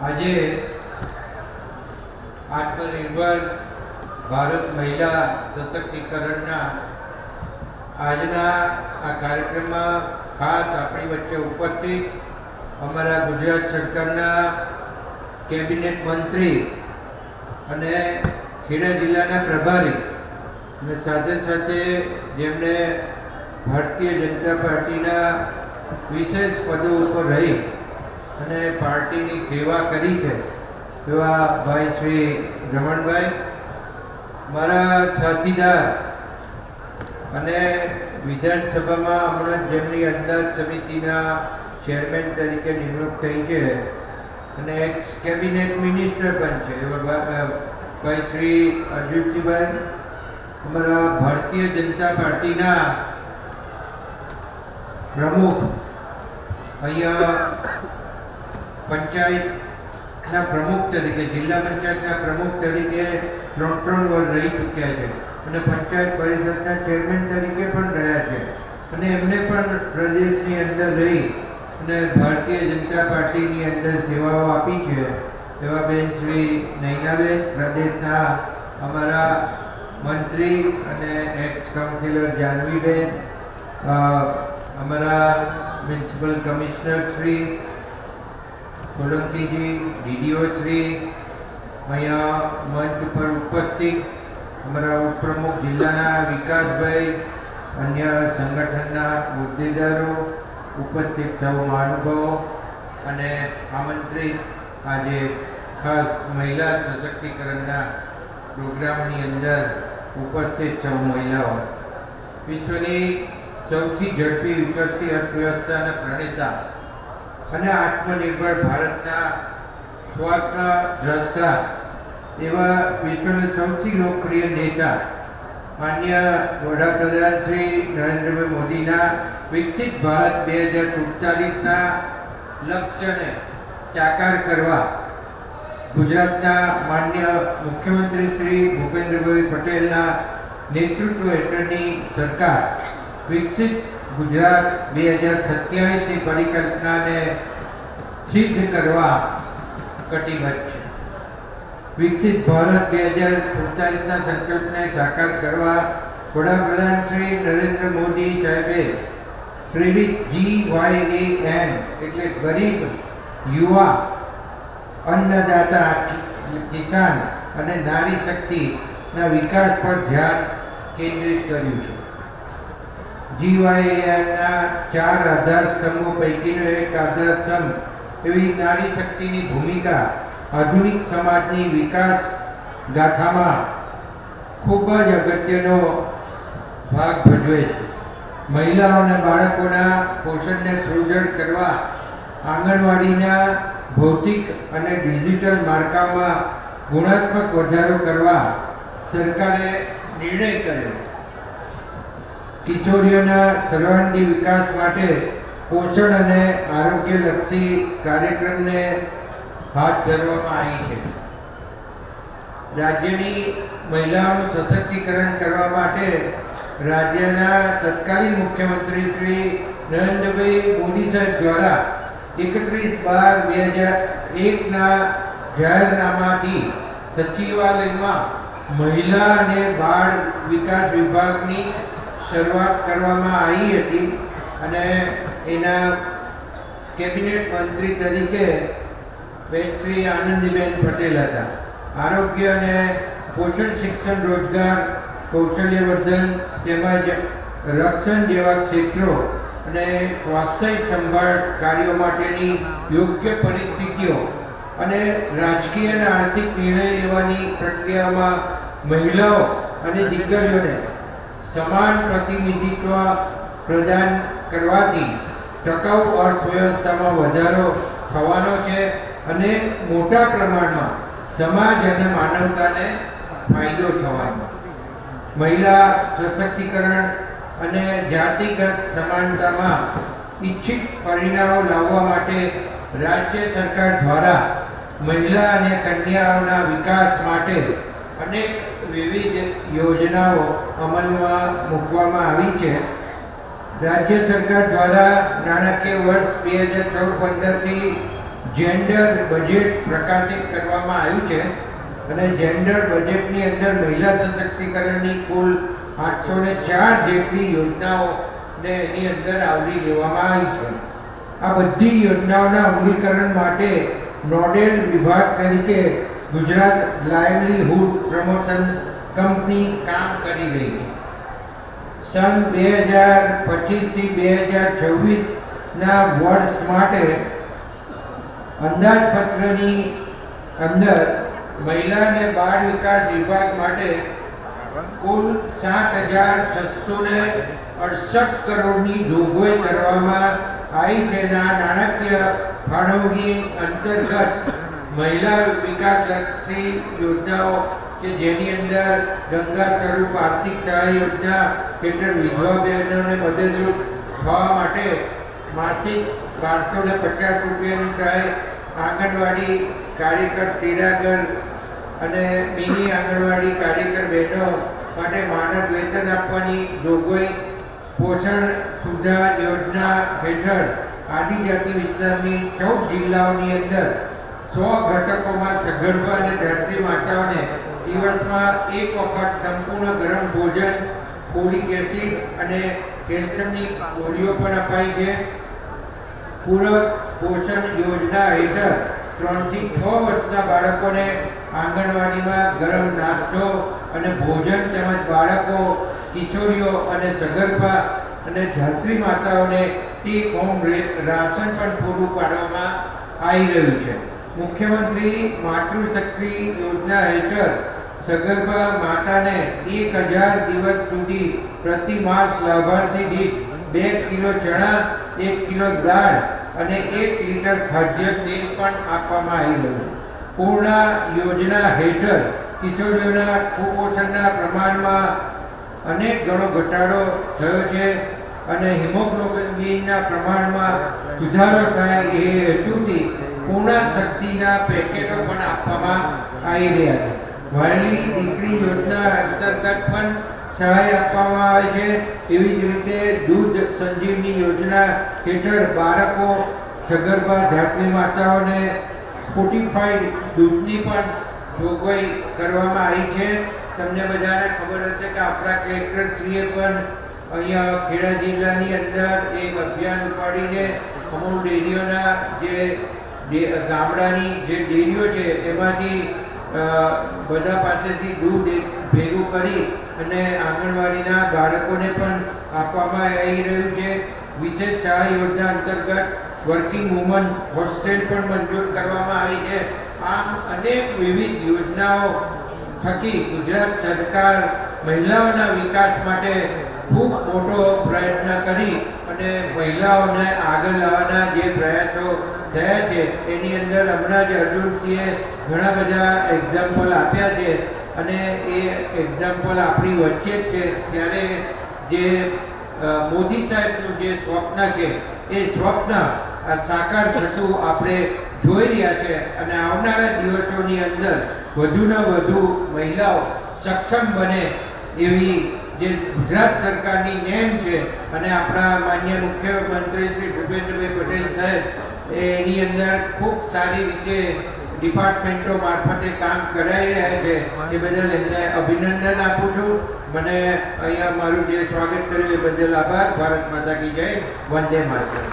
આજે આત્મનિર્ભર ભારત મહિલા સશક્તિકરણના આજના આ કાર્યક્રમમાં ખાસ આપણી વચ્ચે ઉપસ્થિત અમારા ગુજરાત સરકારના કેબિનેટ મંત્રી અને ખેડા જિલ્લાના પ્રભારી અને સાથે સાથે જેમણે ભારતીય જનતા પાર્ટીના વિશેષ પદો ઉપર રહી અને પાર્ટીની સેવા કરી છે એવા ભાઈ શ્રી રમણભાઈ, મારા સાથીદાર અને વિધાનસભામાં હમણાં જેમની અંદાજ સમિતિના ચેરમેન તરીકે નિમણૂક થઈ છે અને એક્સ કેબિનેટ મિનિસ્ટર પણ છે એવા ભાઈ શ્રી અર્જુનજીભાઈ, અમારા ભારતીય જનતા પાર્ટીના પ્રમુખ, અહીંયા પંચાયતના પ્રમુખ તરીકે, જિલ્લા પંચાયતના પ્રમુખ તરીકે 3 વર્ષ રહી ચૂક્યા છે અને પંચાયત પરિષદના ચેરમેન તરીકે પણ રહ્યા છે અને એમને પણ પ્રદેશની અંદર રહી અને ભારતીય જનતા પાર્ટીની અંદર સેવાઓ આપી છે એવા બેન શ્રી નૈનાબેન, પ્રદેશના અમારા મંત્રી અને એક્સ કાઉન્સિલર જાનવીબેન, અમારા મ્યુનિસિપલ કમિશનર શ્રી સોલંકીજી, ડીડીઓ શ્રી, અહીંયા મંચ ઉપર ઉપસ્થિત અમારા ઉપપ્રમુખ જિલ્લાના વિકાસભાઈ, અન્ય સંગઠનના હોદ્દેદારો, ઉપસ્થિત સૌ મહાનુભાવો અને આમંત્રિત આજે ખાસ મહિલા સશક્તિકરણના પ્રોગ્રામની અંદર ઉપસ્થિત સૌ મહિલાઓ, વિશ્વની સૌથી ઝડપી વિકસતી અર્થવ્યવસ્થાના પ્રણેતા અને આત્મનિર્ભર ભારતના સ્વાર્થના દ્રષ્ટા એવા વિશ્વના સૌથી લોકપ્રિય નેતા માન્ય વડાપ્રધાન શ્રી નરેન્દ્રભાઈ મોદીના વિકસિત ભારત 2047ના લક્ષ્યને સાકાર કરવા ગુજરાતના માન્ય મુખ્યમંત્રી શ્રી ભૂપેન્દ્રભાઈ પટેલના નેતૃત્વ હેઠળની સરકાર વિકસિત ગુજરાત 2027ની પરિકલ્પનાને સિદ્ધ કરવા કટિબદ્ધ છે. વિકસિત ભારત 2047ના સંકલ્પને સાકાર કરવા વડાપ્રધાન શ્રી નરેન્દ્ર મોદી સાહેબે પ્રેરિત GYAN એટલે ગરીબ, યુવા, અન્નદાતા, કિસાન અને નારી શક્તિના વિકાસ પર ધ્યાન કેન્દ્રિત કર્યું છે. GYANના 4 આધાર સ્તંભો પૈકીનો એક આધાર સ્તંભ એવી નારી શક્તિની ભૂમિકા આધુનિક સમાજની વિકાસ ગાથામાં ખૂબ જ અગત્યનો ભાગ ભજવે છે. મહિલાઓ અને બાળકોના પોષણને સુદૃઢ કરવા આંગણવાડીના ભૌતિક અને ડિજિટલ માળખામાં ગુણાત્મક વધારો કરવા સરકારે નિર્ણય કર્યો. કિશોરીઓના સર્વાંગી વિકાસ માટે પોષણ અને આરોગ્યલક્ષી કાર્યક્રમને હાથ ધરવામાં આવી છે. રાજ્યની મહિલાઓનું સશક્તિકરણ કરવા માટે રાજ્યના તત્કાલીન મુખ્યમંત્રી શ્રી નરેન્દ્રભાઈ મોદી સાહેબ દ્વારા 31/12/2001ના જાહેરનામાથી સચિવાલયમાં મહિલા અને બાળ વિકાસ વિભાગની શરૂઆત કરવામાં આવી હતી અને એના કેબિનેટ મંત્રી તરીકે બેન શ્રી આનંદીબેન પટેલ હતા. આરોગ્ય અને પોષણ, શિક્ષણ, રોજગાર, કૌશલ્યવર્ધન તેમજ રક્ષણ જેવા ક્ષેત્રો અને સ્વાસ્થ્ય સંભાળ કાર્યો માટેની યોગ્ય પરિસ્થિતિઓ અને રાજકીય અને આર્થિક નિર્ણય લેવાની પ્રક્રિયામાં મહિલાઓ અને દીકરીઓને સમાન પ્રતિનિધિત્વ પ્રદાન કરવાથી ટકાઉ અર્થવ્યવસ્થામાં વધારો થવાનો છે અને મોટા પ્રમાણમાં સમાજ અને માનવતાને ફાયદો થવાનો. મહિલા સશક્તિકરણ અને જાતિગત સમાનતામાં ઇચ્છિત પરિણામો લાવવા માટે રાજ્ય સરકાર દ્વારા મહિલા અને કન્યાઓના વિકાસ માટે અનેક વિવિધ યોજનાઓ અમલમાં મૂકવામાં આવી છે. રાજ્ય સરકાર દ્વારા નાણાકીય વર્ષ 2014-15થી જેન્ડર બજેટ પ્રકાશિત કરવામાં આવ્યું છે અને જેન્ડર બજેટની અંદર મહિલા સશક્તિકરણની કુલ 804 જેટલી યોજનાઓને એની અંદર આવરી લેવામાં આવી છે. આ બધી યોજનાઓના અમલીકરણ માટે નોડેલ વિભાગ તરીકે ગુજરાત લાઇવલીહુડ પ્રમોશન કંપની કામ કરી રહી છે. સન 2025 થી 2026ના વર્ષ માટે અંદાજપત્રની અંદર મહિલા અને બાળ વિકાસ વિભાગ માટે કુલ 7,668 કરોડની જોગવાઈ કરવામાં આવી છે. આ નાણાકીય ફાળવણી અંતર્ગત મહિલા વિકાસલક્ષી યોજનાઓ કે જેની અંદર ગંગા સ્વરૂપ આર્થિક સહાય યોજના હેઠળ વિધવા બહેનોને મદદરૂપ થવા માટે માસિક 1250 રૂપિયાની સહાય, આંગણવાડી કાર્યકર તેડાગર અને મિની આંગણવાડી કાર્યકર બહેનો માટે માનદ વેતન આપવાની જોગવાઈ, પોષણ સુધા યોજના હેઠળ આદિજાતિ વિસ્તારની 14 જિલ્લાઓની અંદર 100 ઘટકોમાં સગર્ભા અને ધાત્રી માતાઓને દિવસમાં એક વખત સંપૂર્ણ ગરમ ભોજન, ફોલિક એસિડ અને કેલ્શિયમની ગોળીઓ પણ અપાય છે. પૂરક પોષણ યોજના હેઠળ 3 થી 6 વર્ષના બાળકોને આંગણવાડીમાં ગરમ નાસ્તો અને ભોજન તેમજ બાળકો, કિશોરીઓ અને સગર્ભા અને ધાત્રી માતાઓને ટેક હોમ રાશન પણ પૂરું પાડવામાં આવી રહ્યું છે. મુખ્યમંત્રી માતૃશક્તિ યોજના હેઠળ સગર્ભા માતાને 1000 દિવસ સુધી પ્રતિ માસ લાભાર્થી દીઠ 2 કિલો ચણા, 1 કિલો દાળ અને 1 લીટર ખાદ્ય તેલ પણ આપવામાં આવી રહ્યું. પૂર્ણા યોજના હેઠળ કિશોરીઓના કુપોષણના પ્રમાણમાં અનેક ગણો ઘટાડો થયો છે અને હિમોગ્લોબિનના પ્રમાણમાં સુધારો થાય એ હેતુથી પૂર્ણા શક્તિના પેકેટો પણ આપવામાં આવી રહ્યા છે. વહાલી દીકરી યોજના અંતર્ગત પણ સહાય આપવામાં આવે છે. એવી જ રીતે દૂધ સંજીવની યોજના હેઠળ બાળકો, સગર્ભા ધાત્રી માતાઓને ફોર્ટિફાઈડ દૂધની પણ જોગવાઈ કરવામાં આવી છે. તમને બધાને ખબર હશે કે આપણા કલેક્ટરશ્રીએ પણ અહીંયા ખેડા જિલ્લાની અંદર એક અભિયાન ઉપાડીને અમૂલ ડેરીઓના જે ગામડાની જે ડેરીઓ છે એમાંથી બધા પાસેથી દૂધ ભેગું કરી અને આંગણવાડીના બાળકોને પણ આપવામાં આવી રહ્યું છે. વિશેષ સહાય યોજના અંતર્ગત વર્કિંગ વુમન હોસ્ટેલ પણ મંજૂર કરવામાં આવી છે. આમ અનેક વિવિધ યોજનાઓ થકી ગુજરાત સરકાર મહિલાઓના વિકાસ માટે ખૂબ મોટો પ્રયત્ન કરી અને મહિલાઓને આગળ લાવવાના જે પ્રયાસો થયા છે એની અંદર હમણાં જ અર્જુનસિંહે ઘણા બધા એક્ઝામ્પલ આપ્યા છે અને એ એક્ઝામ્પલ આપણી વચ્ચે જ છે. ત્યારે જે મોદી સાહેબનું જે સ્વપ્ન છે એ સ્વપ્ન સાકાર થતું આપણે જોઈ રહ્યા છે અને આવનારા દિવસોની અંદર વધુને વધુ મહિલાઓ સક્ષમ બને એવી જે ગુજરાત સરકારની નેમ છે અને આપણા માન્ય મુખ્યમંત્રી શ્રી ભૂપેન્દ્રભાઈ પટેલ સાહેબ એની અંદર ખૂબ સારી રીતે ડિપાર્ટમેન્ટો મારફતે કામ કરાઈ રહ્યા છે. એ બદલ એમને અભિનંદન આપું છું. મને અહીંયા મારું જે સ્વાગત કર્યું એ બદલ આભાર. ભારત માતા કી જય. વંદે માતરમ.